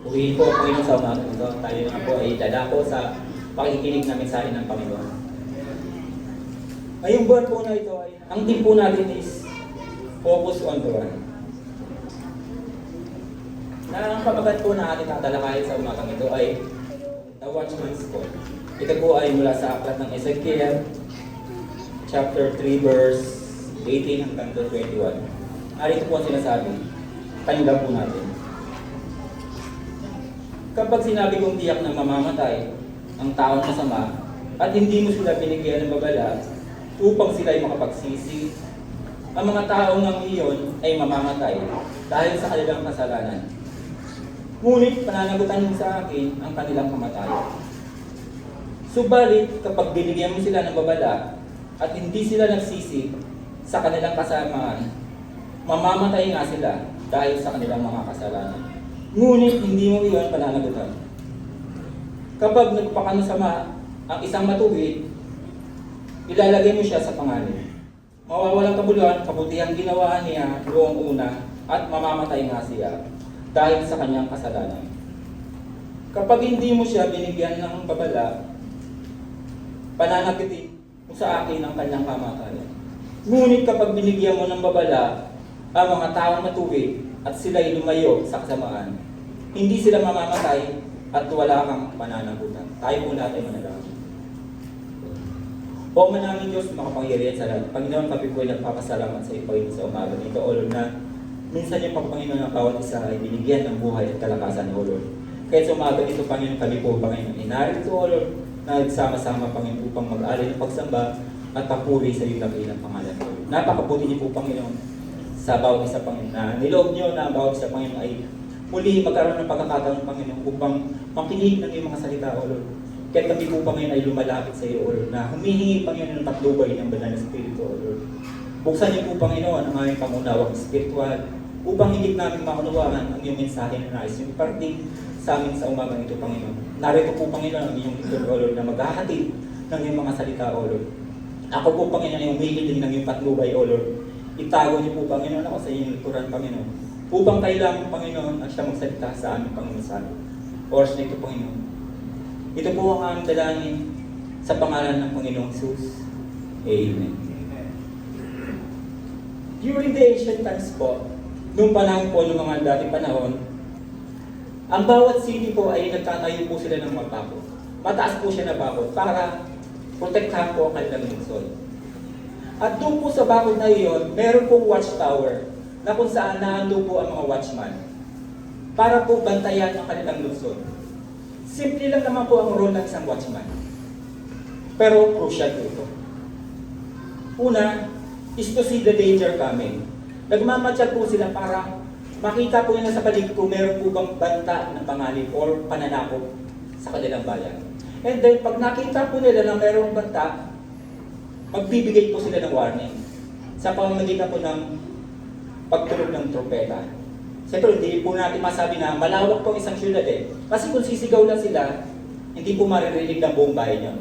Uwiin po ang Panginoon sa umaga ito. Tayo nga po ay dadako sa pakikinig na mensahe ng Panginoon. Ngayong buwan po na ito ay, ang team po natin is Focus on the One. Na ang pamagat po na ating tatalakayin sa umagang ito ay The Watchman's Call. Ito po ay mula sa aklat ng Ezekiel, chapter 3, verse 18 hanggang 21. Narito po ang sinasabi. Pakinggan po natin. Kapag sinabi kong tiyak na mamamatay ang taong masama at hindi mo sila binigyan ng babala upang sila ay makapagsisi, ang mga taong ng iyon ay mamamatay dahil sa kanilang kasalanan. Ngunit pananagutan mo sa akin ang kanilang kamatayan. Subalit kapag binigyan mo sila ng babala at hindi sila nagsisi sa kanilang kasamaan, mamamatay nga sila dahil sa kanilang mga kasalanan. Ngunit hindi mo iyon pananagutan. Kapag nagpakanusama ang isang matuwid, ilalagay mo siya sa panganib. Mawawalang kabuluhan, kabutihang ginawa niya noong una at mamamatay nga siya dahil sa kanyang kasalanan. Kapag hindi mo siya binigyan ng babala, pananagutin mo sa akin ang kanyang kamatayan. Ngunit kapag binigyan mo ng babala ang mga taong matuwid at sila'y lumayo sa kasamaan, hindi sila mamamatay at wala kang pananagutan. Tayo po natin manalangin. O manaming Diyos, makapangyarihan sa lahat. Panginoon, kami po ay nagpapasalamat sa iyo, Panginoon, sa umaga nito, O Lord, na minsan niyo pa, Panginoon, ang bawat isa ay binigyan ng buhay at kalakasan, O Lord. Kaya sa umaga nito, Panginoon, kami po, Panginoon, inarito, O Lord, na nagsama-sama, Panginoon, upang mag-alay ng pagsamba at papuri sa iyo dakilang pangalan, O Lord. Napakabuti niyo po, Panginoon, sa bawat isa, Panginoon, na niloob niyo na bawat isa, Panginoon, ay muli magkaroon ng pagkakataon, Panginoon, upang makinig ng iyong mga salita, O Lord. Kaya kami po, Panginoon, ay lumalapit sa iyo, O Lord, na humihingi, Panginoon, ng patnubay ng banal na Espiritu, O Lord. Buksan niyo po, Panginoon, ang aming pangunawang espiritual upang higit namin maunawaan ang iyong mensahe na nais yung iparting sa amin sa umagang ito, Panginoon. Narito po, Panginoon, ang iyong ito, O Lord, na maghahatid ng iyong mga salita, O Lord. Ako po, Panginoon, ay humihiling ng iyong patnubay, O Lord. Itago niyo po, Panginoon, ako sa iyong likuran, Panginoon. Upang kailangan, Panginoon, at siya magsalita sa aming Panginoon. Oras na ito, Panginoon. Ito po ang aming dalangin sa pangalan ng Panginoong Jesus. Amen. During the ancient times po, nung panahon po, ng mga dating panahon, ang bawat city po ay nagtatayo po sila ng mga bakod. Mataas po siya na bakod para protektahan po ang kanilang lungsod. At doon po sa bakod na iyon, meron pong watchtower na kung saan naandun po ang mga watchman para po bantayan ang kanilang lungsod. Simple lang naman po ang role ng isang watchman. Pero crucial po ito. Una, is to see the danger coming. Nagmamatyag po sila para makita po nila sa paligid kung meron po bang banta ng panganib or pananakop sa kanilang bayan. And then, pag nakita po nila na merong banta, magbibigay po sila ng warning sa pamamagitan po ng pagtunog ng trompeta. Siyempre, hindi po natin masabi na malawak po isang syudad eh. Kasi kung sisigaw lang sila, hindi po maririnig ng buong bayan yun.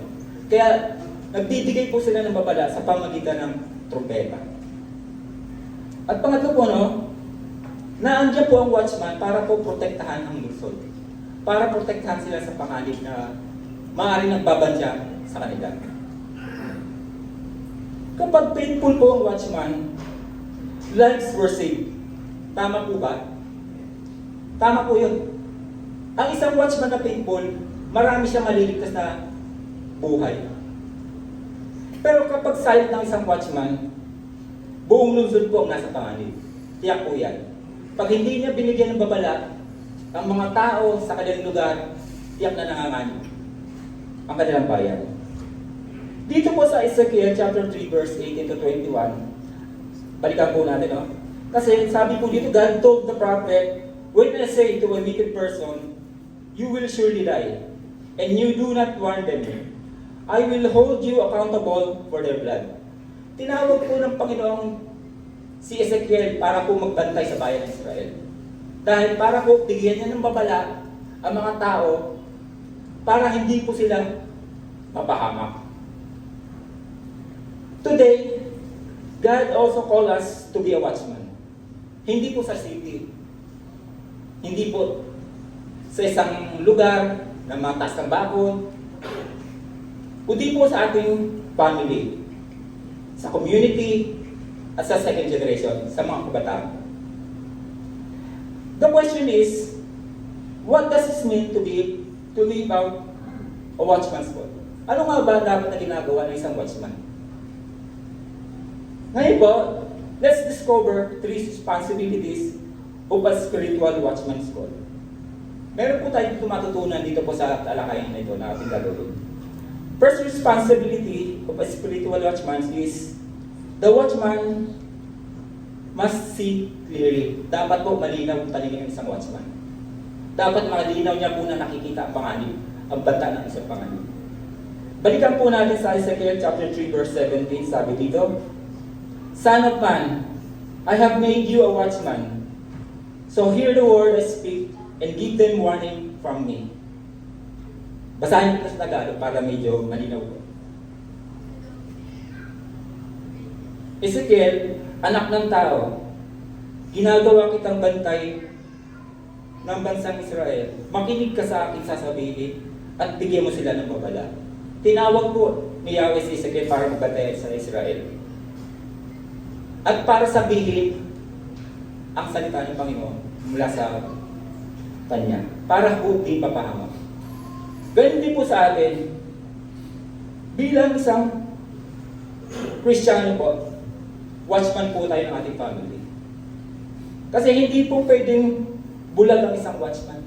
Kaya, nagbibigay po sila ng babala sa pamamagitan ng trompeta. At pangatlo po, naandyan po ang watchman para po protektahan ang lungsod. Para protektahan sila sa panganib na maaaring nagbabantya sa kanila. Kapag faithful po ang watchman, lives were saved. Tama po ba? Tama po yun. Ang isang watchman na faithful, marami siyang maliligtas na buhay. Pero kapag silent ng isang watchman, buong lungsod po ang nasa panganib. Tiyak po yan. Pag hindi niya binigyan ng babala, ang mga tao sa kanilang lugar, tiyak na nanganganib ang kanilang bayan. Dito po sa Ezekiel chapter 3 verse 18 to 21, balikan po natin, Kasi sabi po dito, God told the prophet, when I say to a wicked person, you will surely die, and you do not warn them, I will hold you accountable for their blood. Tinawag po ng Panginoong si Ezekiel para po magbantay sa bayan ng Israel. Dahil para po bigyan niya ng babala ang mga tao para hindi po sila mapahamak. Today, God also call us to be a watchman. Hindi po sa city. Hindi po sa isang lugar na mataas ng bakod, kundi po sa ating family, sa community, at sa second generation, sa mga kabataan. The question is, what does it mean to live out a watchman's call? Ano nga ba dapat na ginagawa ng isang watchman? Ngayon po, let's discover 3 responsibilities of a spiritual watchman's call. Meron po tayong matutunan dito po sa talakayan na ito na ating gagawin. First responsibility of a spiritual watchman is the watchman must see clearly. Dapat po malinaw ang paningin ng isang watchman. Dapat malinaw niya po na nakikita ang panganib, ang banta ng isang panganib. Balikan po natin sa Ezekiel chapter 3 verse 17, sabi dito, Son of man, I have made you a watchman. So hear the word I speak and give them warning from me. Basahin ko sa Tagalog para medyo malinaw po. Ezekiel, anak ng tao, ginagawa kitang bantay ng bansang Israel. Makinig ka sa aking sasabihin at bigyan mo sila ng babala. Tinawag po ni Yahweh si Ezekiel para magbantayan sa Israel. At para sabihin ang salita ng Panginoon mula sa kanya. Para po di papahamak. Ganun din po sa atin, bilang isang Kristiyano po, watchman po tayo ng ating family. Kasi hindi po pwedeng bulag ang isang watchman.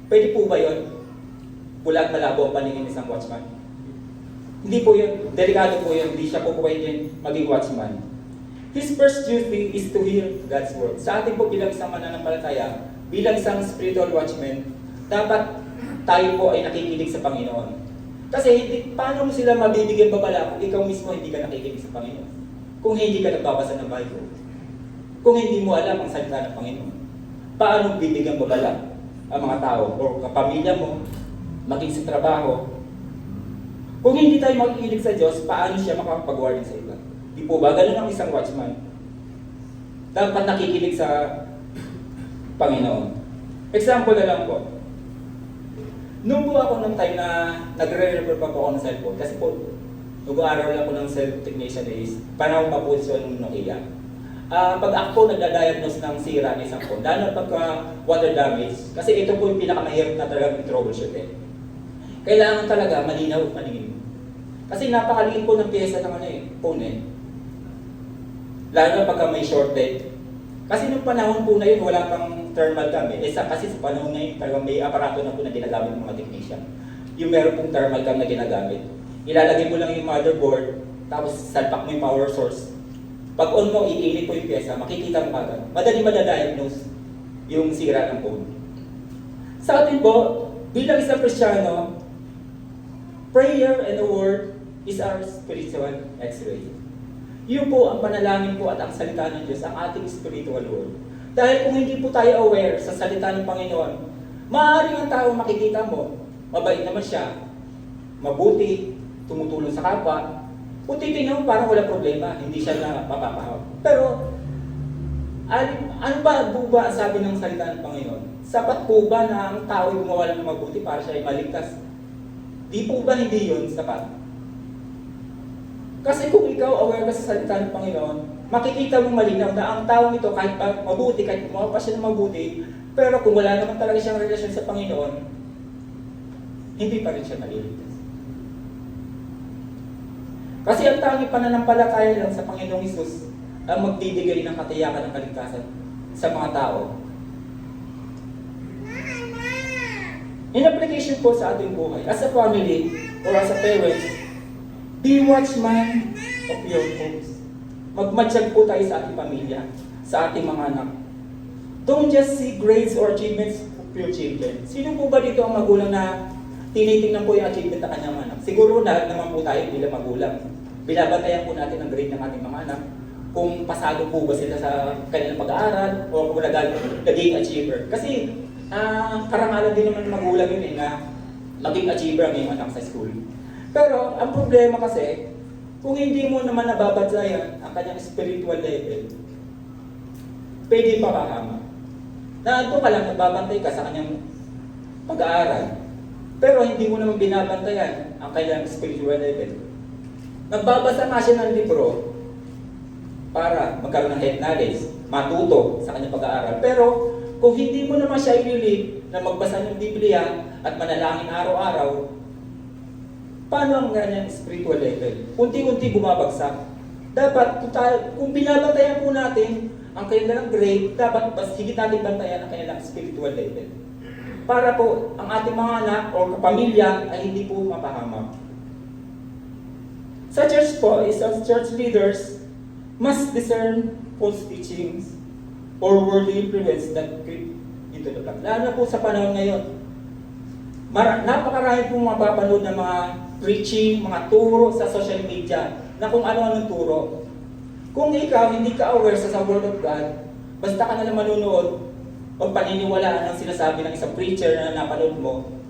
Pwede po ba yun? Bulag, malabo ang paningin ng isang watchman? Hindi po yun. Delikado po yun. Hindi siya po pwede maging watchman. His first duty is to hear God's word. Sa atin po bilang isang mananampalataya, bilang isang spiritual watchman, dapat tayo po ay nakikinig sa Panginoon. Kasi paano mo sila mabibigyan babala kung ikaw mismo hindi ka nakikinig sa Panginoon? Kung hindi ka nagbabasa ng Bible? Kung hindi mo alam ang salita ng Panginoon? Paano bibigyan babala ang mga tao o kapamilya mo, maging sa trabaho? Kung hindi tayo makikinig sa Diyos, paano siya makapag-warning sa iba? Di po ba? Ganun ang isang watchman. Dapat nakikinig sa Panginoon. Example na lang po. Nung po ako ng time na nagre-refer pa po ako ng cellphone, kasi po, nag-aaral lang po ng self-technician is, panahon pa po siya ng Nokia. Pag ako po nagda-diagnose ng sira ng isang phone, lalo pagka water damage, kasi ito po yung pinakamahirap na talagang troubleshoot eh. Kailangan talaga malinaw at paningin. Kasi napakaliit po ng pyesa ng phone eh. Lalo na pagka may shorted. Kasi nung panahon po na yun, wala pang thermal cam eh. Kasi sa panahon na yun, talagang may aparato na po na ginagamit ng mga technician. Yung meron pong thermal cam na ginagamit. Ilalagay mo lang yung motherboard, tapos salpak mo yung power source. Pag on mo, iinit po yung pyesa, makikita mo agad. Madali madadiagnose yung sira ng phone. Sa atin po, bilang isang Kristiyano, prayer and the word is our spiritual x-ray. Yun po ang panalangin po at ang salita ng Diyos, ang ating spiritual world. Dahil kung hindi po tayo aware sa salita ng Panginoon, maaaring ang tao makikita mo, mabait naman siya, mabuti, tumutulong sa kapwa, kung titignan mo parang wala problema, hindi siya na mapapahawak. Pero, ano ba ang sabi ng salita ng Panginoon? Sapat po ba na ang tao ay gumawa ng mabuti para siya ay maligtas? Di po ba hindi yun sapat? Kasi kung ikaw aware ka sa salita ng Panginoon, makikita mo malinaw na ang taong ito kahit pa mabuti, kahit gumawa pa siya ng mabuti, pero kung wala naman talaga siyang relasyon sa Panginoon, hindi pa rin siya maliligtas. Kasi ang tanging pananampalataya lang sa Panginoong Hesus ang magbibigay ng katiyakan ng kaligtasan sa mga tao. In application po sa ating buhay, as a family or as a parents, be watchman of your homes. Magmatsyag po tayo sa ating pamilya, sa ating mga anak. Don't just see grades or achievements of your children. Sino po ba dito ang magulang na tinitingnan po yung achievement ng kanyang anak? Siguro lahat naman po tayo bilang magulang. Binabantayan po natin ang grade ng ating mga anak. Kung pasado po ba sila sa kanilang pag-aaral o kung naging achiever. Kasi karangalan din naman ng magulang yun na maging achiever ang iyong anak sa school. Pero ang problema kasi, kung hindi mo naman nababantayan ang kanyang spiritual level, pwede mapahama. Na doon ka lang nagbabantay ka sa kanyang pag-aaral. Pero hindi mo naman binabantayan ang kailang spiritual level. Nagbabasa nga siya ng libro para magkaroon ng head knowledge, matuto sa kanyang pag-aaral. Pero kung hindi mo naman siya ililip na magbasa ng Biblia at manalangin araw-araw, paano ang kanyang spiritual level? Unti-unti bumabagsak. Dapat, kung binabantayan po natin ang kanilang grade, dapat higit natin bantayan ang kanilang spiritual level. Para po ang ating mga anak o kapamilya ay hindi po mapahamak. Sa church po, as church leaders must discern false teachings or worldly influence that creep into the flock. Lalo na po sa panahon ngayon. Napakarami pong mapapanood ng mga preaching, mga turo sa social media na kung ano-anong turo. Kung ikaw hindi ka aware sa Word of God, basta ka na lang manunood o paniniwalaan ang sinasabi ng isang preacher na napanood mo,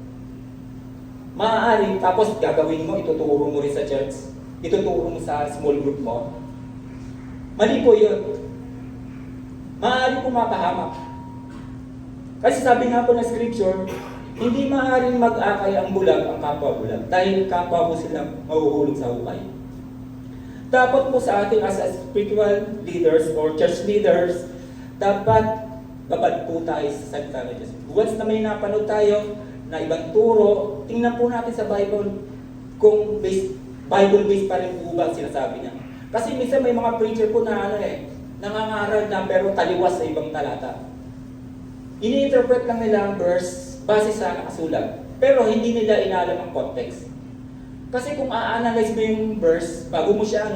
maaari tapos gagawin mo, ituturo mo rin sa church, ituturo mo sa small group mo. Mali po yun. Maaari pumapahamak. Kasi sabi nga po ng scripture, hindi maaaring mag-akay ang bulag ang kapwa bulag dahil kapwa po silang mahuhulog sa hukay. Dapat po sa ating as spiritual leaders or church leaders, dapat babad po tayo sa salita ng Diyos. Once na may napanood tayo na ibang turo, tingnan po natin sa Bible kung Bible-based pa rin po ba ang sinasabi niya. Kasi minsan may mga preacher po na nangangaral na pero taliwas sa ibang talata. Ini-interpret lang nila ang verse base sa nakasulat, pero hindi nila inalam ang context. Kasi kung a-analyze mo yung verse, bago mo siya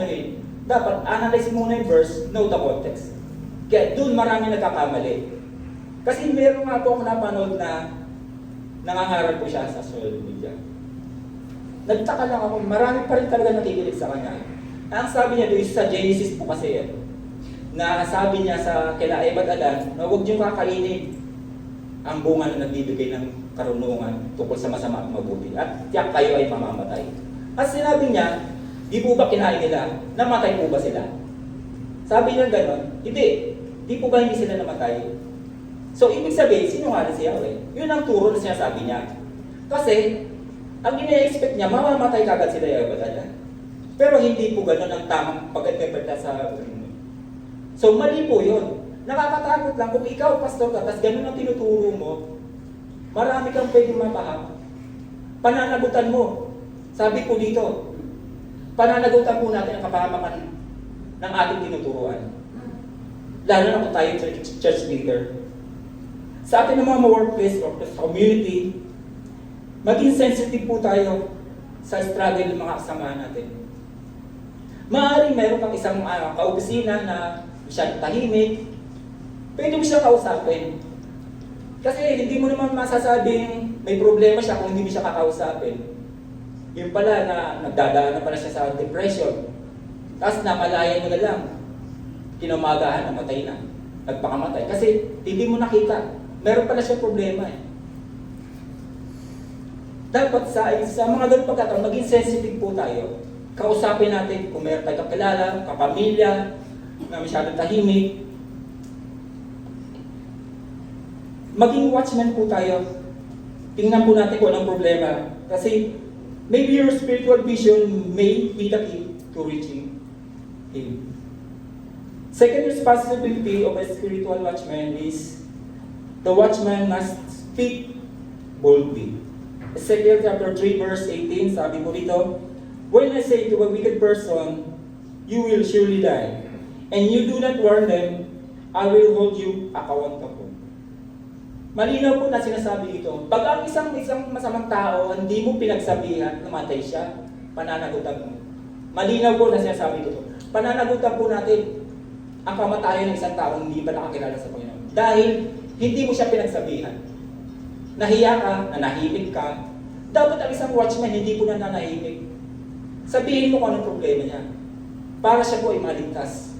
dapat analyze mo muna yung verse, know the context. Kaya doon marami nagkakamali. Kasi meron nga po ako napanood na nangangaral po siya sa social media. Nagtaka lang ako, marami pa rin talaga nakikinig sa kanya. Ang sabi niya doon sa Genesis po kasi yan, na sabi niya sa kila Eva at Adan, na huwag niyong kakainin ang bunga na nagbibigay ng karunungan tungkol sa masama at mabuti. At tiyak kayo ay mamamatay. At sinabi niya, di po ba kinain nila? Namatay po ba sila? Sabi niya gano'n, hindi. Di po ba hindi sila namatay? So, ibig sabihin, sinungaling si Yahweh. Yun ang turo na sinasabi niya. Kasi, ang ina-expect niya, mamamatay kagad sila Yahweh at Adan. Pero hindi po gano'n ang tamang pag-interpreta sa so, mali po yun. Nakakatakot lang kung ikaw, pastor ka, tapos gano'n ang tinuturo mo, marami kang pwedeng mapahamak. Pananagutan mo. Sabi ko dito, pananagutan po natin ang kapahamakan ng ating tinuturuan. Lalo na kung tayo church leader. Sa ating mga workplace or community, maging sensitive po tayo sa struggle ng mga kasama natin. Maaaring meron kang isang kaopisina na siya tahimik, pwede mo siya kausapin. Kasi hindi mo naman masasabing may problema siya kung hindi mo siya kakausapin. Yung pala na nagdadaan na pala siya sa depression. Tapos napalayan mo na lang. Kinumagahan, namatay na. Nagpakamatay. Kasi hindi mo nakita. Meron pala siya problema eh. Dapat sa mga ganun pagkataon, maging sensitive po tayo. Kausapin natin kung meron tayong kakilala, kapamilya, na masyadong tahimik. Maging watchman po tayo. Tingnan po natin kung anong problema. Kasi maybe your spiritual vision may be the key to reaching Him. Second responsibility of a spiritual watchman is the watchman must speak boldly. Ezekiel chapter 3 verse 18, sabi mo dito, when I say to a wicked person, you will surely die, and you do not warn them, I will hold you accountable. Malinaw po na sinasabi dito, pag ang isang masamang tao, hindi mo pinagsabihan, namatay siya, pananagutan mo. Malinaw po na sinasabi dito. Pananagutan po natin ang kamatayan ng isang tao hindi pa nakakilala sa Panginoon. Dahil hindi mo siya pinagsabihan. Nahiya ka, nanahimik ka. Dapat ang isang watchman hindi po na nanahimik. Sabihin mo kung anong problema niya. Para siya po ay maligtas.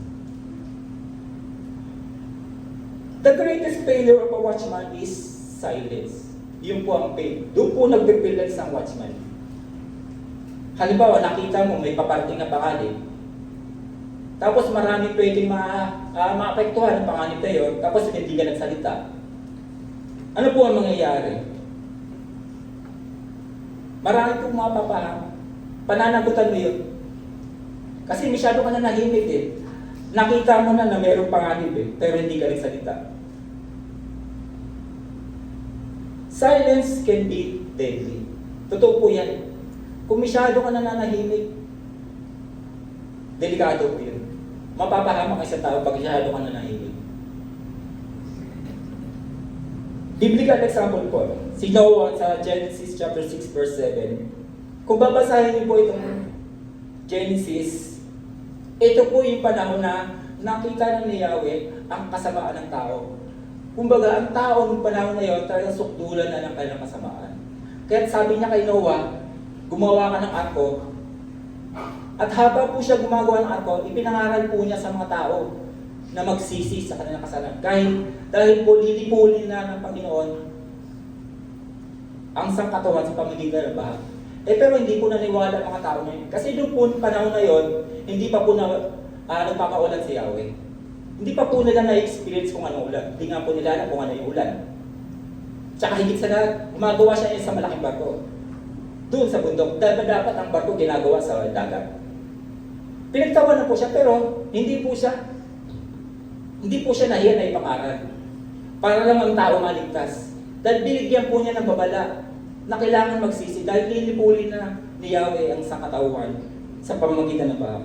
The greatest failure of a watchman is silence. Yun po ang fail. Doon po nagbe-fail ang isang watchman. Halimbawa, nakita mo may paparating na panganib. Tapos marami pwedeng maapektuhan ng panganib na yun. Tapos hindi ka nagsalita. Ano po ang mangyayari? Marami pong mapapahama. Pananagutan mo yun. Kasi masyado ka na nahimik eh. Nakita mo na mayroong panganib eh, pero hindi ka nagsalita. Silence can be deadly. Totoo po yan. Kung masyado ka na nanahimik, delikado po yun. Mapapahama ka sa tao pag masyado ka na nanahimik. Biblical example po, si Noah sa Genesis chapter 6 verse 7. Kung babasahin niyo po itong Genesis, ito po yung panahon na nakita ng Yahweh ang kasamaan ng tao. Kumbaga, ang tao ng panahon na yun, talagang sukdulan na ng kanilang kasamaan. Kaya sabi niya kay Noah, gumawa ka ng arko. At habang po siya gumagawa ng arko, ipinangaral po niya sa mga tao na magsisi sa kanilang kasalanan. Dahil po lilipulin na ng Panginoon ang sangkatawan sa pamamagitan ng baha. Pero hindi po naniwala ang mga tao na yun. Kasi doon po panahon na yun, hindi pa po nagpapaulan si Yahweh. Hindi pa po nila na-experience kung ano ulan. Hindi nga po nila alam kung ano yung ulan. Tsaka higit sa lahat, gumagawa siya sa malaking barko. Doon sa bundok. Dapat ang barko ginagawa sa dagat. Pinagtawanan po siya, pero hindi po siya nahiya na ipangaral. Para lang ang tao maligtas. Dahil binigyan po niya ng babala na kailangan magsisi dahil lilipulin na ni Yahweh ang sangkatauhan sa pamamagitan ng baha.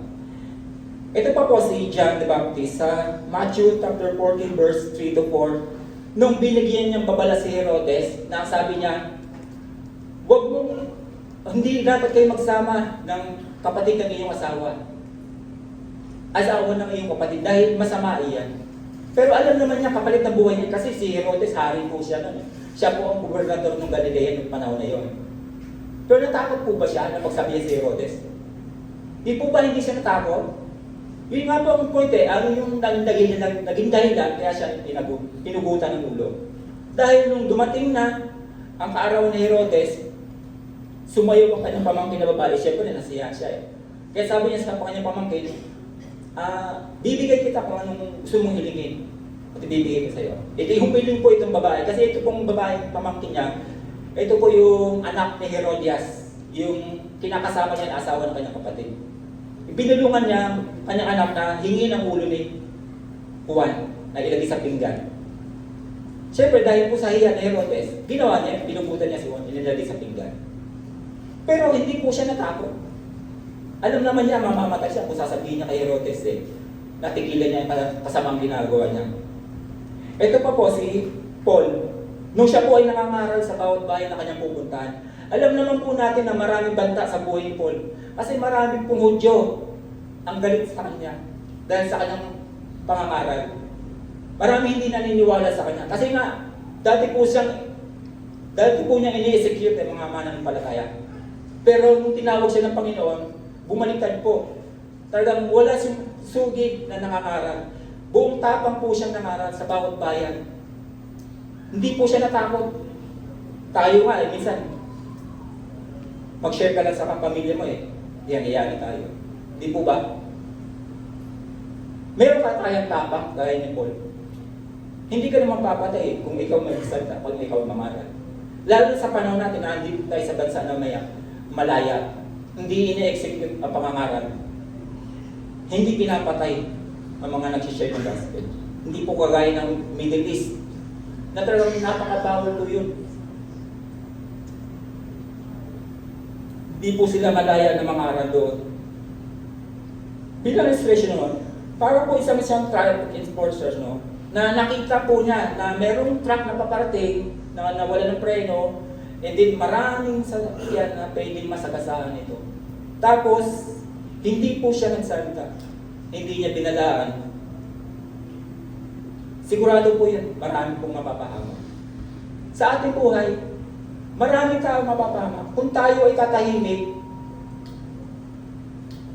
Ito pa po si John the Baptist sa Matthew chapter 14 verse 3 to 4. Nung binigyan niyang babala si Herodes, na sabi niya, hindi dapat kayo magsama ng kapatid ng iyong asawa. Asawa ng iyong kapatid dahil masama iyan. Pero alam naman niya kapalit ng buhay niya kasi si Herodes, hari po siya nun. Siya po ang gobernador ng Galilea noong panahon na yon. Pero natakot po ba siya na pagsabi niya si Herodes? Di po ba hindi siya natakot? Yun nga po ang point eh, ano yung naging dahilan kaya siya pinugutan ng ulo. Dahil nung dumating na ang kaarawan ni Herodes, sumayo ang kanyang pamangkin na babae, siyempre nasiyahan siya eh. Kaya sabi niya sa kanyang pamangkin, bibigay kita kung anong gusto mong hilingin at ibibigay ko sa iyo. Ito yung piling po itong babae, kasi ito pong babae pamangkin niya, ito po yung anak ni Herodias, yung kinakasama niya na asawa ng kanyang kapatid. Binulungan niya kanyang anak na hingi ng ulo ni Juan na ilagay sa pinggan. Siyempre dahil po sa hiya ni Herodes, ginawa niya, pinuputan niya si Juan, inilagay sa pinggan. Pero hindi po siya natakot. Alam naman niya, mamamatay siya kung sasabihin niya kay Herodes natigilan niya yung kasamang ginagawa niya. Ito pa po si Paul. Nung siya po ay nangangaral sa bawat bayan na kanyang pupuntahan, alam naman po natin na maraming banta sa buhay ni Paul. Kasi maraming pong Hudyo ang galit sa kanya dahil sa kanyang pangangaral. Marami hindi naniniwala sa kanya. Kasi nga, dati po niya ini-execute ang mga mananampalataya. Pero nung tinawag siya ng Panginoon, bumaliktad po. Talagang wala siyang sugid na nangangaral. Buong tapang po siyang nangaral sa bawat bayan. Hindi po siya natakot. Tayo nga minsan, mag-share ka lang sa pamilya mo Iyan tayo. Di po ba? Meron ka tayong tapang gaya ni Paul. Hindi ka naman papatay kung ikaw magsalita, kung ikaw mamaral. Lalo sa panahon natin na andito tayo sa bansa na malaya, hindi ine-execute ang pangangaral. Hindi pinapatay ang mga nagsishare ng gospel. Hindi po kagaya ng Middle East na talagang napakabawal po yun. Di po sila malaya na mangaral doon. Bilang illustration naman, para po isang truck enforcer, na nakita po niya na merong truck na paparating na nawala ng preno, and then maraming sasakyan na pwedeng masagasaan ito. Tapos, hindi po siya nagsalita. Hindi niya binalaan. Sigurado po yan, marami pong mapapahamak. Sa ating buhay, maraming tao mapapahamak. Kung tayo ay tatahimik,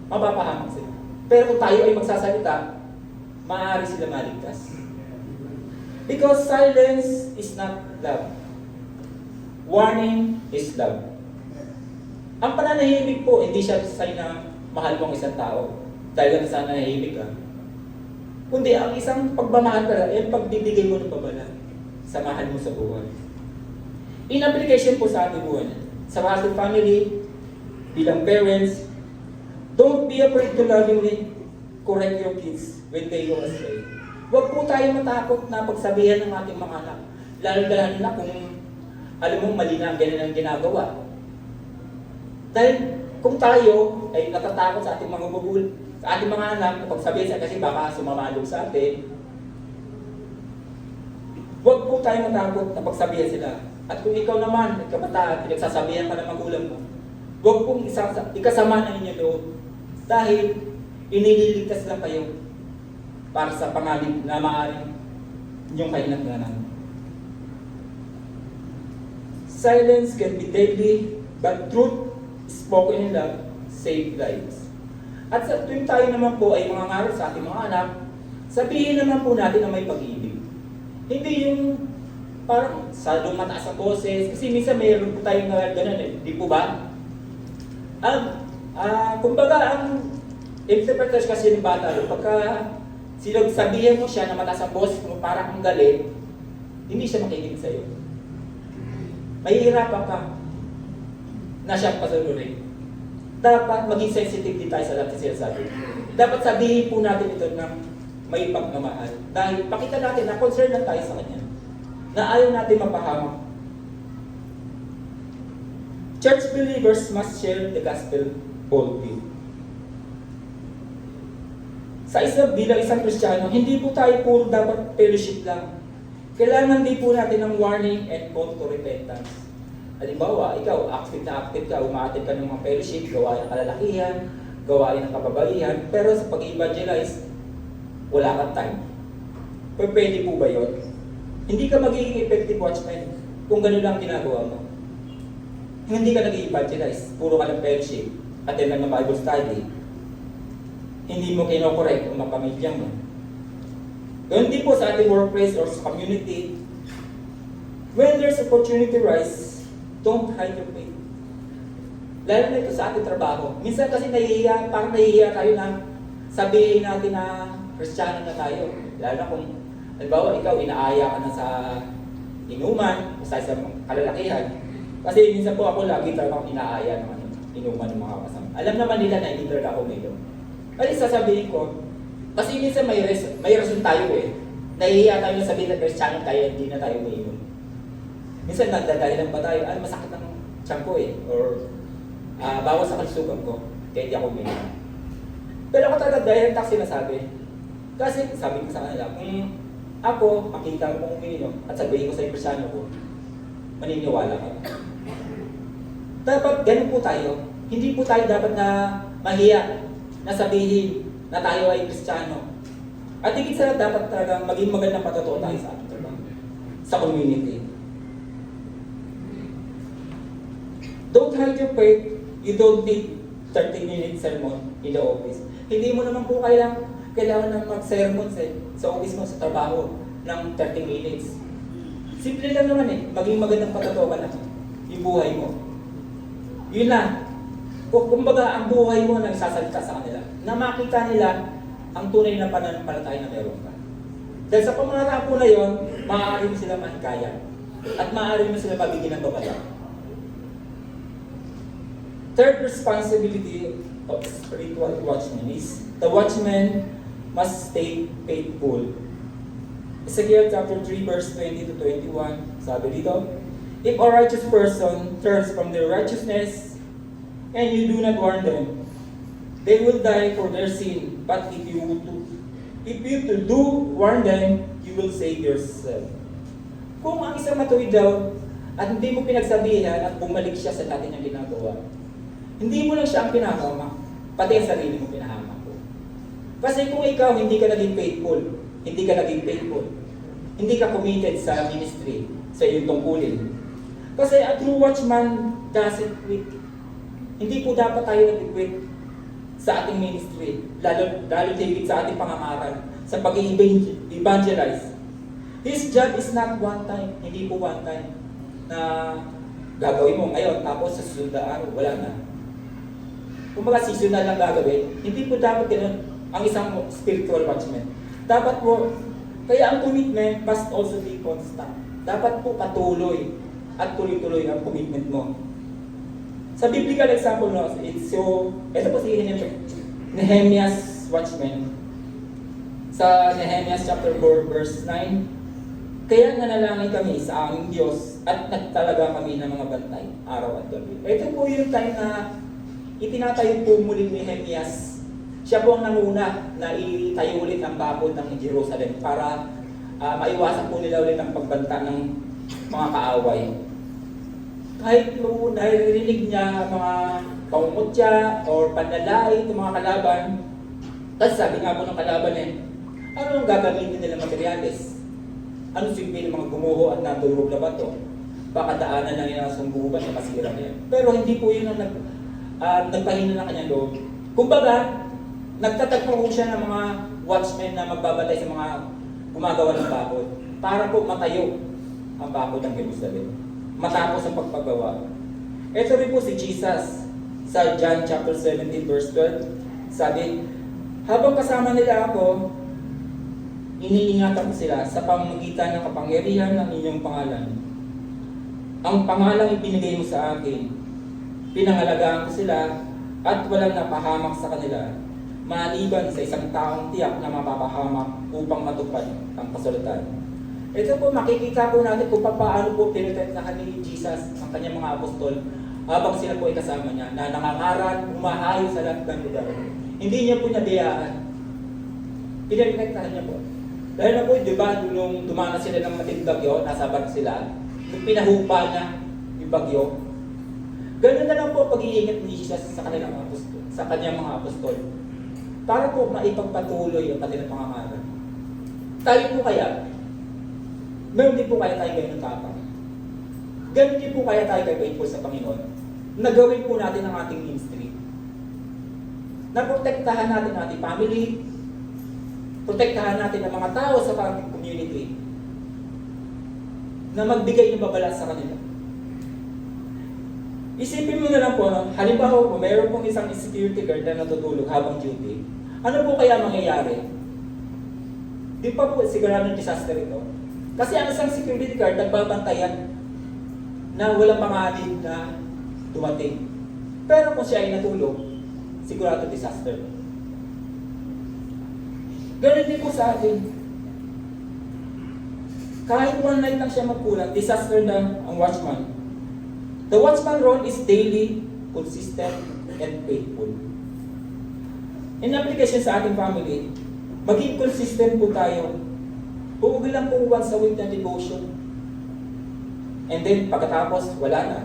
mapapahamak sila. Pero kung tayo ay magsasalita, maaari sila maligtas. Because silence is not love. Warning is love. Ang pananahimik po, hindi siya sign na mahal mo ang isang tao dahil lang sa nanahimik ka. Kundi ang isang pagmamahal ka, ay pagbibigay mo ng babala sa mahal mo sa buhay. In application po sa ating buhay, sa ating family, bilang parents, don't be afraid to lovingly correct your kids when they go astray. Huwag po tayo matakot na pagsabihan ng ating mga anak. Lalo na kung alam mong mali na ang ganyan ang ginagawa. Dahil kung tayo ay natatakot sa ating mga sa ating mga anak, kapag sabihin sa kasi baka sumamalog sa atin, huwag po tayo matakot na pagsabihan sila. At kung ikaw naman, kabataan, pinagsasabihan ka ng magulang mo, huwag pong ikasama ng inyong loob. Dahil inililigtas lang kayo para sa pangalit na maaaring inyong kainatnanan. Silence can be deadly, but truth spoken in love save lives. At sa tuwing tayo naman po ay mga ngarap sa ating mga anak, sabihin naman po natin na may pag-ibig. Hindi yung parang salong mataas ang boses, kasi minsan mayroon po tayong gano'n eh, di po ba? Kumbaga ang interpretation kasi ng bata, pagka sabihan mo siya na mataas ang boses mo, parang ang galit, hindi siya makikinig sa'yo. Mahihirapan ka na siyang pasunurin. Dapat maging sensitive din tayo sa lahat ng sinasabi. Dapat sabihin po natin ito ng may pagmamahal. Dahil pakita natin na concern lang tayo sa kanya. Na ayaw natin mapahamak. Church believers must share the gospel boldly. Bilang isang Kristiyano, hindi po tayo puro dapat fellowship lang. Kailangan din po natin ng warning and call to repentance. Halimbawa, ikaw, active ka, umaatid ka ng mga fellowship, gawain ng kalalakihan, gawain ng kababaihan, pero sa pag-evangelize, wala kang time. Pero pwede po ba yun? Hindi ka magiging effective watchman kung gano'n lang ginagawa mo. Hindi ka nag-evangelize, puro ka ng fellowship, attend ng Bible study, hindi mo kinokorek ang mga pamilya mo. Ganoon din po sa ating workplace or sa community. When there's opportunity rise, don't hide your faith. Lalo na ito sa ating trabaho. Minsan kasi parang nahihiya tayo na sabihin natin na Kristiyano na tayo. Lalo na kung, halimbawa, ikaw inaaya ka na sa inuman, o sa kalalakihan. Kasi minsan po ako lagi talagang inaaya ng inuman ng mga kasama. Alam naman nila na hindi talaga ako uminom. Kasi sasabihin ko, kasi minsan may rason tayo eh. Nahihiya tayo na sabihin na Kristiyano tayo, hindi na tayo uminom. Minsan nagdadahilan pa tayo, masakit ang tiyan ko eh. Or bawas sa kalusugan ko, kaya hindi ako uminom. Pero ako talaga direct ang sinasabi. Kasi sabi ko sa kanila, kung ako makita ko kung uminom at sabihin ko sa Kristiyano ko, maniniwala ka. Dapat ganun po tayo. Hindi po tayo dapat na mahiya na sabihin na tayo ay Kristiyano. At higit sa dapat talagang maging magandang patotoo tayo sa ating trabaho, sa community. Don't hide your faith. You don't need 30-minute sermon in the office. Hindi mo naman po kailangan ng mag-sermon sa office mo, sa trabaho ng 30 minutes. Simple lang naman eh, maging magandang patotoo ka lang yung buhay mo. Yun na. Kumbaga, ang buhay mo nagsasalita sa kanila. Na makita nila ang tunay na pananampalataya na meron ka. Dahil sa pangarap po na yun, maaari mo sila mahikaya. At maaari mo sila mabigyan ng babala. Third responsibility of spiritual watchman is the watchman must stay faithful. Ezekiel chapter 3 verse 20 to 21, sabi dito, if a righteous person turns from their righteousness and you do not warn them, they will die for their sin. But if you do warn them, you will save yourself. Kung ang isang matuwid daw at hindi mo pinagsabihan at bumalik siya sa dati niyang ginagawa, hindi mo lang siya ang pinahamak, pati ang sarili mo pinahamak ko. Kasi kung ikaw hindi ka naging faithful, hindi ka committed sa ministry, sa iyong tungkulin. Kasi a true watchman doesn't quit. Hindi po dapat tayo nag-quit sa ating ministry, lalo higit sa ating pangangaral, sa pag-evangelize. His job is not one time, hindi po one time na gagawin mo ngayon, tapos sa susunod na araw, wala na. Kung mga seasonal lang gagawin, hindi po dapat ganun ang isang spiritual watchman. Dapat po, kaya ang commitment must also be constant. Dapat po patuloy at tuloy-tuloy ang commitment mo. Sa biblical example, no, ito po si Nehemiah's watchman. Sa Nehemiah chapter 4, verse 9, kaya nanalangin kami sa aming Diyos at nagtalaga kami ng mga bantay, araw at gabi. Ito po yung time na itinatayo po muli ni Nehemiah. Siya po ang nanguna na itayo ulit ang bakod ng Jerusalem para maiwasan po nila ulit ang pagbanta ng mga kaaway. Kahit po naririnig niya mga pangungutya or panlalait ng mga kalaban, kasi sabi nga po ng kalaban ano ang gagamitin nila materyales? Ano silbi ng mga gumuho at nadurog na bato? Baka daanan lang yung sumbuban na masira na yan. Pero hindi po yun ang nagpahina ng kanyang loob. Kumbaga, nagtatagpo siya ng mga watchmen na magbabatay sa mga gumagawa ng bakod para po matayo ang bakod ng Jerusalem. Matapos ang pagpagawa. Ito rin po si Jesus sa John chapter 17 verse 12. Sabi, habang kasama nila ako, iniingatan ko sila sa pamamagitan ng kapangyarihan ng inyong pangalan. Ang pangalang ibinigay mo sa akin, pinangalagaan ko sila at walang napahamak sa kanila, maliban sa isang taong tiyak na mapapahamak upang matupad ang kasulatan. Ito po, makikita po natin kung paano po pinagtatnahan ni Jesus ang kanyang mga apostol habang sila po ay kasama niya na nangangaral, umahayo sa lahat ng lugar. Hindi niya po nabiyaan. Pinagtatnahan niya po. Dahil na po, di ba, nung dumanas sila ng matinding bagyo, nasa barko sila, nung pinahupa niya yung bagyo, ganun na lang po pag-iingat ni Jesus sa kanilang mga apostol, sa kanyang mga apostol. Para po maipagpatuloy ang kanilang pangangaral. Tayo po kaya, meron din po kaya tayo ganyan tapang. Ganun din po kaya tayo faithful sa Panginoon. Nagawin po natin ang ating ministry. Naprotektahan natin ang ating family, protektahan natin ang mga tao sa ating community na magbigay ng babala sa kanila. Isipin mo na lang po, no? Halimbawa po, mayroon pong isang security guard na natutulog habang duty. Ano po kaya mangyayari? Di pa po sigurado ng disaster ito. Kasi ang isang security guard nagbabantayan na walang panganib na dumating. Pero kung siya ay natulog, sigurado disaster. Ganun din po sa atin. Kahit one night lang siya magkulang, disaster na ang watchman. The watchman role is daily, consistent, and faithful. In application sa ating family, maging consistent po tayo. Huwag lang po once a week na devotion. And then, pagkatapos, wala na.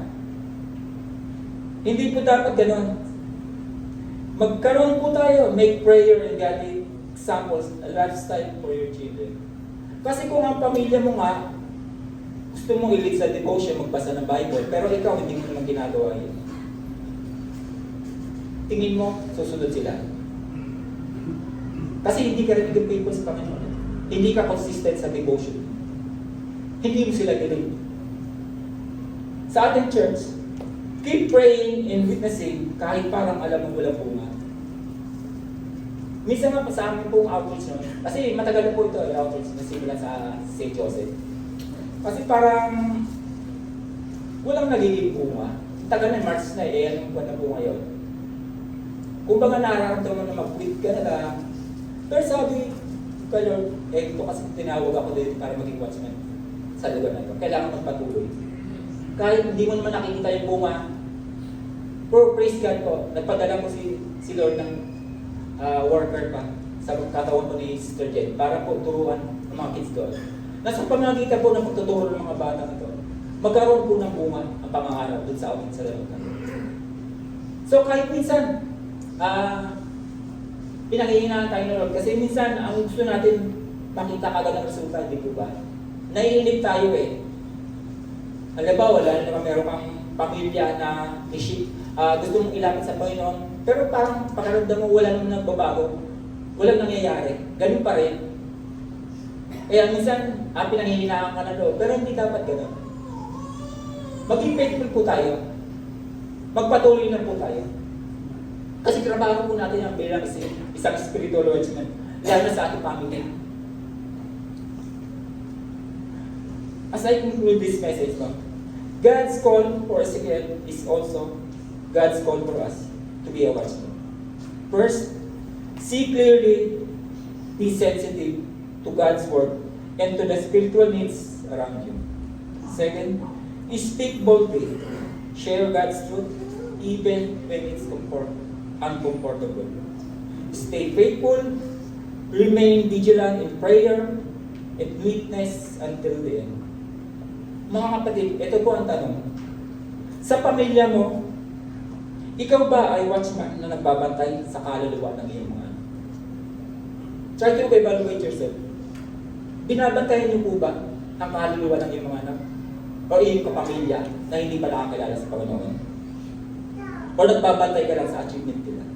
Hindi po dapat ganun. Magkaroon po tayo, make prayer and godly examples, a lifestyle for your children. Kasi kung ang pamilya mo nga, gusto mong i-lead sa devotion, magbasa ng Bible, pero ikaw hindi mo naman ginagawa yun. Tingin mo, susunod sila. Kasi hindi ka rin faithful sa Panginoon. Hindi ka consistent sa devotion. Hindi mo sila galing. Sa ating church, keep praying and witnessing kahit parang alam mo walang bunga. Minsan nga pa sa amin pong outreach no, kasi matagal na po ito outreach na simula sa St. Joseph. Kasi parang walang nagiging bunga. Tagal na March na anong buwan na po ngayon. Kung baga nararamdaman na mag-quit ka na lang, pero sabi ko Lord, ito kasi tinawag ako dito para maging watchman sa lugar na ito. Kailangan magpatuloy. Kahit hindi mo naman nakikita yung bunga, pero praise God po, nagpadala ko si Lord ng worker pa sa katawan ko ni Sister Jen para po turuan ng mga kids doon. Nasa pamagitan po ng pagtuturo ng mga bata ito, magkaroon po ng bunga ang pangangarap doon sa amin sa lalutan. So kahit minsan, pinanghihinaan tayo ng Lord kasi minsan ang gusto natin makita kagad ang resulta, di po ba? Naiinip tayo eh. Halimbawa, wala naman meron kang pamilya na gusto mong ilapit sa Panginoon, pero parang pakaramdam mo wala naman nagbabago, walang nangyayari, ganun pa rin. Kaya minsan, pinanghihinaan ka na doon, pero hindi dapat gano'n. Maging faithful po tayo. Magpatuloy na po tayo. Kasi trabaho po natin ang bilang isang spiritual watchman, lalo na sa ating family. As I conclude this message, God's call for Ezekiel is also God's call for us to be a watchman. First, see clearly, be sensitive to God's word and to the spiritual needs around you. Second, speak boldly. Share God's truth even when it's uncomfortable. Stay faithful, remain vigilant in prayer, and witness until the end. Mga kapatid, ito po ang tanong. Sa pamilya mo, ikaw ba ay watchman na nagbabantay sa kaluluwa ng iyong mga anak? Try to evaluate yourself. Binabantayan niyo po ba ang kaluluwa ng iyong mga anak? O iyong kapamilya na hindi pa nakakilala sa Panginoon? O nagbabantay ka lang sa achievement nila?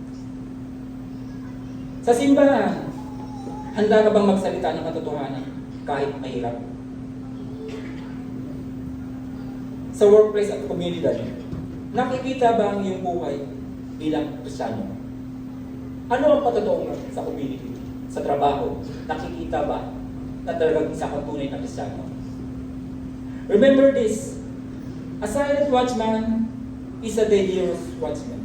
Sa simbahan, handa ka bang magsalita ng katotohanan kahit mahirap? Sa workplace at komunidad, nakikita ba ang iyong buhay bilang Kristiyano? Ano ang patotoo sa community? Sa trabaho, nakikita ba na talagang isa kang tunay na Kristiyano? Remember this, a silent watchman is a dangerous watchman.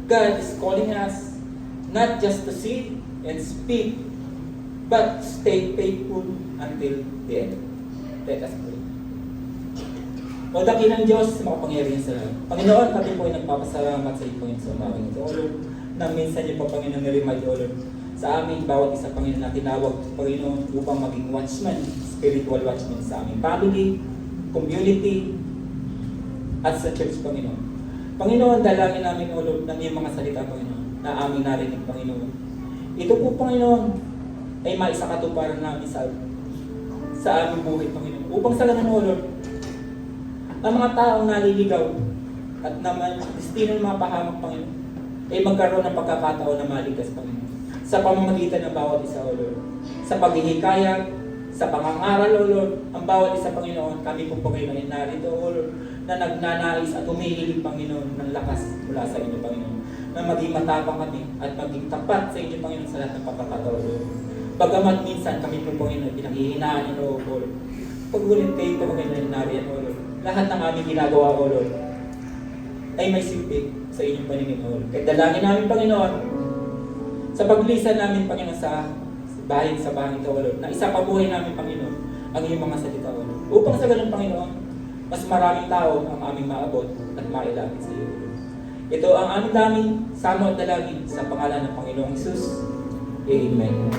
God is calling us not just to sit and speak, but to stay faithful until the end. Let us pray. O dakilang Diyos, makapangyarihan sa lahat. Panginoon, kami po ay nagpapasalamat sa iyo, Panginoon, sa umagang ito. O Lord, na minsan niyo pa, Panginoon, niremind, O Lord, sa amin, bawat isa, Panginoon, na tinawag, Panginoon, upang maging watchman, spiritual watchman sa aming family, community, at sa church, Panginoon. Panginoon, dalangin namin, O Lord, ng iyong mga salita, Panginoon, na aming narinig, Panginoon. Ito po, Panginoon, ay maisakatuparan namin sa aming buhay, Panginoon. Upang sa ganun, O Lord, ang mga taong naliligaw at naman destino ng mga pahamak, Panginoon, ay magkaroon ng pagkakataon na maligtas, Panginoon. Sa pamamagitan ng bawat isa, O Lord. Sa paghihikayat, sa pangangaral, O Lord, ang bawat isa, Panginoon, kami po Panginoon, narito, O Lord, na nagnanais at humihiling, Panginoon, ng lakas mula sa inyo, Panginoon. Na maging matapang kami at maging tapat sa inyo, Panginoon, sa lahat ng pagkakataon, Lord. Bagamat minsan kami po, Panginoon, pinanghihinaan niyo, O Lord. Pag-ulit kayo, Panginoon, nariyan, O Lord. Lahat ng aming ginagawa, O Lord, ay may silbi sa inyong paningin, O Lord. Kaya dalangin namin, Panginoon, sa paglisan namin, Panginoon, sa bahay ito, O Lord, na isa pabuhay namin, Panginoon, ang iyong mga salita, O Lord. Upang sa ganun, Panginoon, mas maraming tao ang aming maabot at mailapit sa iyo, O Lord. Ito ang aming daming samo at dalangin sa pangalan ng Panginoong Jesus. Amen.